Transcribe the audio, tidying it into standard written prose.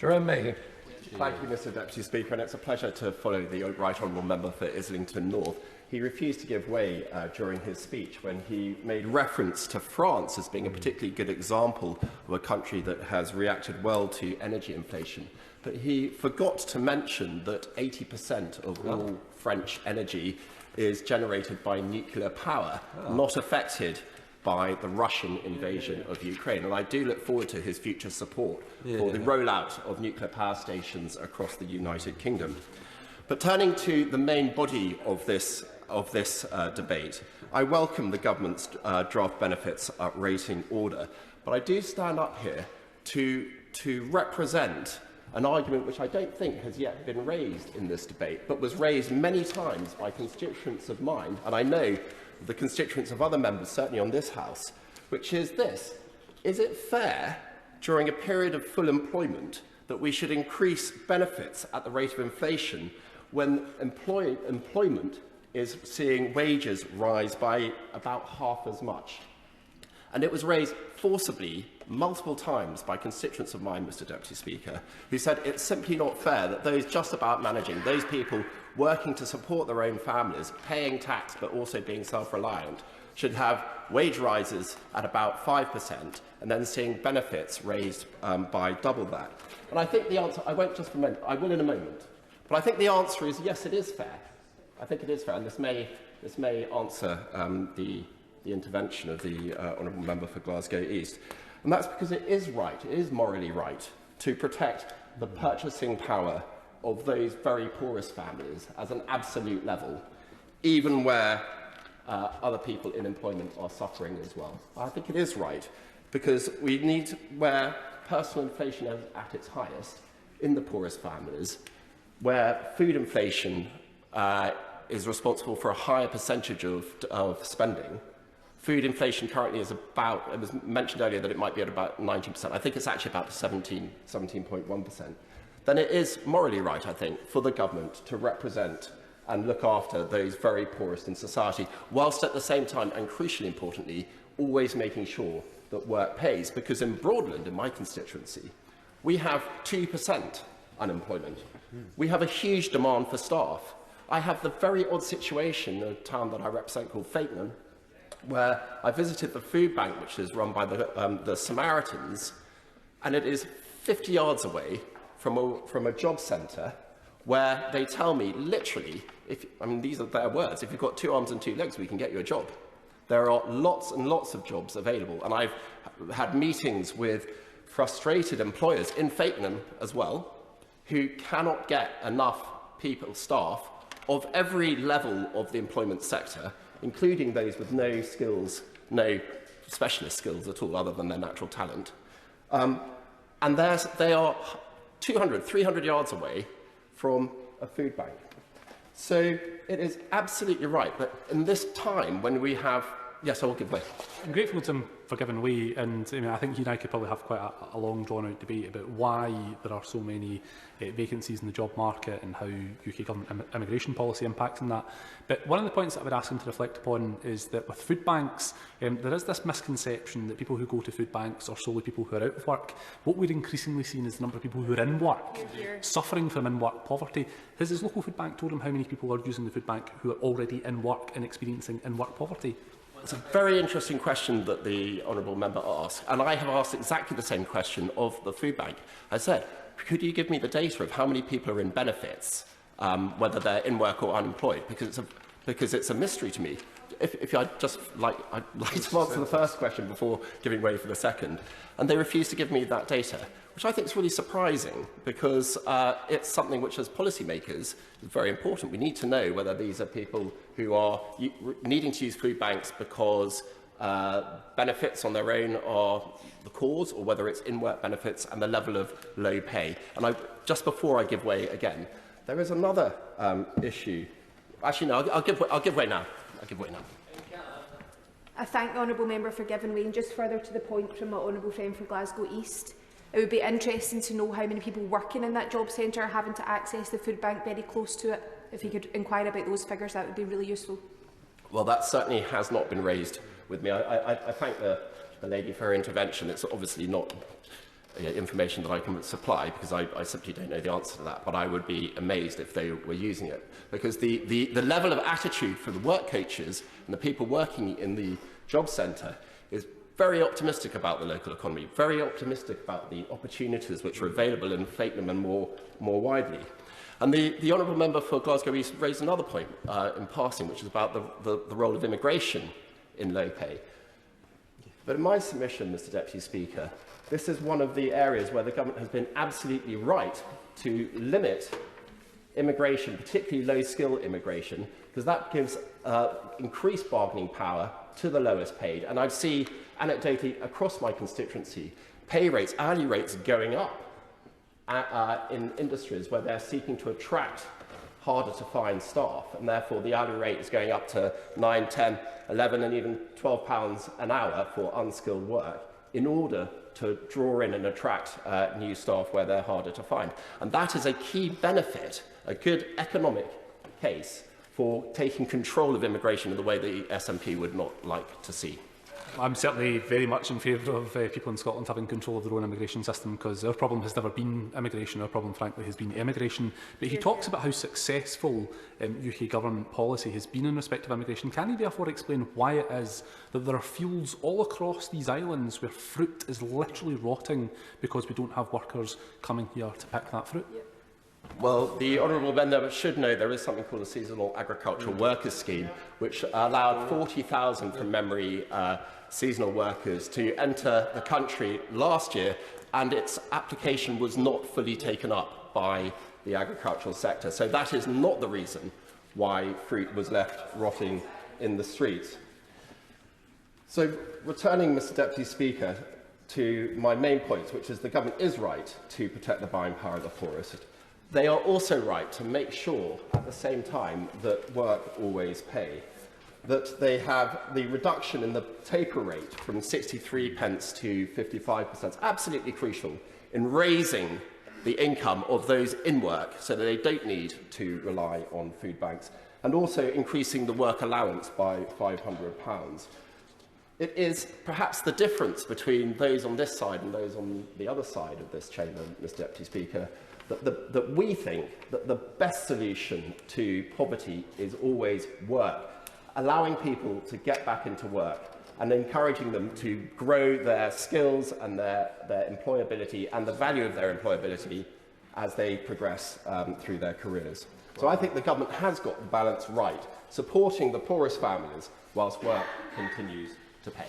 Jerome Mayhew. Thank you, Mr Deputy Speaker, and it's a pleasure to follow the Right Honourable Member for Islington North. He refused to give way during his speech when he made reference to France as being a particularly good example of a country that has reacted well to energy inflation. But he forgot to mention that 80% of all French energy is generated by nuclear power, not affected by the Russian invasion of Ukraine. And I do look forward to his future support for the rollout of nuclear power stations across the United Kingdom. But turning to the main body of this debate, I welcome the government's draft benefits rating order, but I do stand up here to represent an argument which I don't think has yet been raised in this debate, but was raised many times by constituents of mine, and I know the constituents of other members, certainly on this House, which is this: is it fair, during a period of full employment, that we should increase benefits at the rate of inflation when employment is seeing wages rise by about half as much? And it was raised forcibly multiple times by constituents of mine, Mr Deputy Speaker, who said it's simply not fair that those just about managing, those people working to support their own families, paying tax but also being self-reliant, should have wage rises at about 5% and then seeing benefits raised by double that. And I think the answer, I won't just comment, I will in a moment, but I think the answer is yes, it is fair. I think it is fair, and this may answer the intervention of the Honourable Member for Glasgow East. And that's because it is right, it is morally right, to protect the purchasing power of those very poorest families as an absolute level, even where other people in employment are suffering as well. I think it is right, because we need, where personal inflation is at its highest, in the poorest families, where food inflation is responsible for a higher percentage of spending. Food inflation currently is about, it was mentioned earlier that it might be at about 19%. I think it's actually about 17.1%. Then it is morally right, I think, for the government to represent and look after those very poorest in society, whilst at the same time, and crucially importantly, always making sure that work pays. Because in Broadland, in my constituency, we have 2% unemployment. We have a huge demand for staff. I have the very odd situation in a town that I represent called Fakenham, where I visited the food bank, which is run by the Samaritans, and it is 50 yards away from a job centre where they tell me, literally, these are their words, if you've got 2 arms and 2 legs, we can get you a job. There are lots and lots of jobs available, and I've had meetings with frustrated employers in Fakenham as well, who cannot get enough staff of every level of the employment sector, including those with no skills, no specialist skills at all other than their natural talent. And they are 200, 300 yards away from a food bank. So it is absolutely right that in this time when we have... Yes, I will give way. I'm grateful to him for giving way, and I think you and I could probably have quite a long drawn-out debate about why there are so many vacancies in the job market and how UK government immigration policy impacts on that. But one of the points that I would ask him to reflect upon is that with food banks, there is this misconception that people who go to food banks are solely people who are out of work. What we're increasingly seeing is the number of people who are in work, suffering from in-work poverty. Has his local food bank told him how many people are using the food bank who are already in work and experiencing in-work poverty? It's a very interesting question that the Honourable Member asked, and I have asked exactly the same question of the food bank. I said, could you give me the data of how many people are in benefits, whether they're in work or unemployed? Because it's a mystery to me. If I'd like to answer the first question before giving way for the second. And they refused to give me that data, which I think is really surprising, because it's something which, as policymakers, is very important. We need to know whether these are people who are needing to use food banks because benefits on their own are the cause, or whether it's in-work benefits and the level of low pay. And just before I give way again, there is another issue. Actually, no, I'll give way now. I'll give way now. I thank the Honourable Member for giving way, and just further to the point from my Honourable friend from Glasgow East, it would be interesting to know how many people working in that job centre are having to access the food bank very close to it. If you could inquire about those figures, that would be really useful. Well, that certainly has not been raised with me. I thank the lady for her intervention. It's obviously not information that I can supply, because I simply don't know the answer to that, but I would be amazed if they were using it. Because the level of attitude for the work coaches and the people working in the job centre is very optimistic about the local economy, very optimistic about the opportunities which are available in Fakenham and more widely. And the Honourable Member for Glasgow East raised another point in passing, which is about the role of immigration in low pay. But in my submission, Mr Deputy Speaker, this is one of the areas where the government has been absolutely right to limit immigration, particularly low-skill immigration, because that gives increased bargaining power to the lowest paid. And I see, anecdotally, across my constituency, pay rates, hourly rates going up in industries where they're seeking to attract harder to find staff, and therefore the hourly rate is going up to 9, 10, 11 and even £12 an hour for unskilled work in order to draw in and attract new staff where they're harder to find. And that is a key benefit, a good economic case for taking control of immigration in the way the SNP would not like to see. I'm certainly very much in favour of people in Scotland having control of their own immigration system, because our problem has never been immigration, our problem frankly has been immigration. But he talks about how successful UK government policy has been in respect of immigration. Can he therefore explain why it is that there are fields all across these islands where fruit is literally rotting because we don't have workers coming here to pick that fruit? Well, the Honourable Member should know there is something called a Seasonal Agricultural Workers Scheme, which allowed 40,000 from memory seasonal workers to enter the country last year, and its application was not fully taken up by the agricultural sector. So that is not the reason why fruit was left rotting in the streets. So, returning, Mr Deputy Speaker, to my main points, which is the government is right to protect the buying power of the poorest. They are also right to make sure, at the same time, that work always pay, that they have the reduction in the taper rate from 63 pence to 55%, absolutely crucial in raising the income of those in work so that they don't need to rely on food banks, and also increasing the work allowance by £500. It is perhaps the difference between those on this side and those on the other side of this chamber, Mr Deputy Speaker, that we think that the best solution to poverty is always work, allowing people to get back into work and encouraging them to grow their skills and their employability and the value of their employability as they progress through their careers. So I think the government has got the balance right, supporting the poorest families whilst work continues to pay.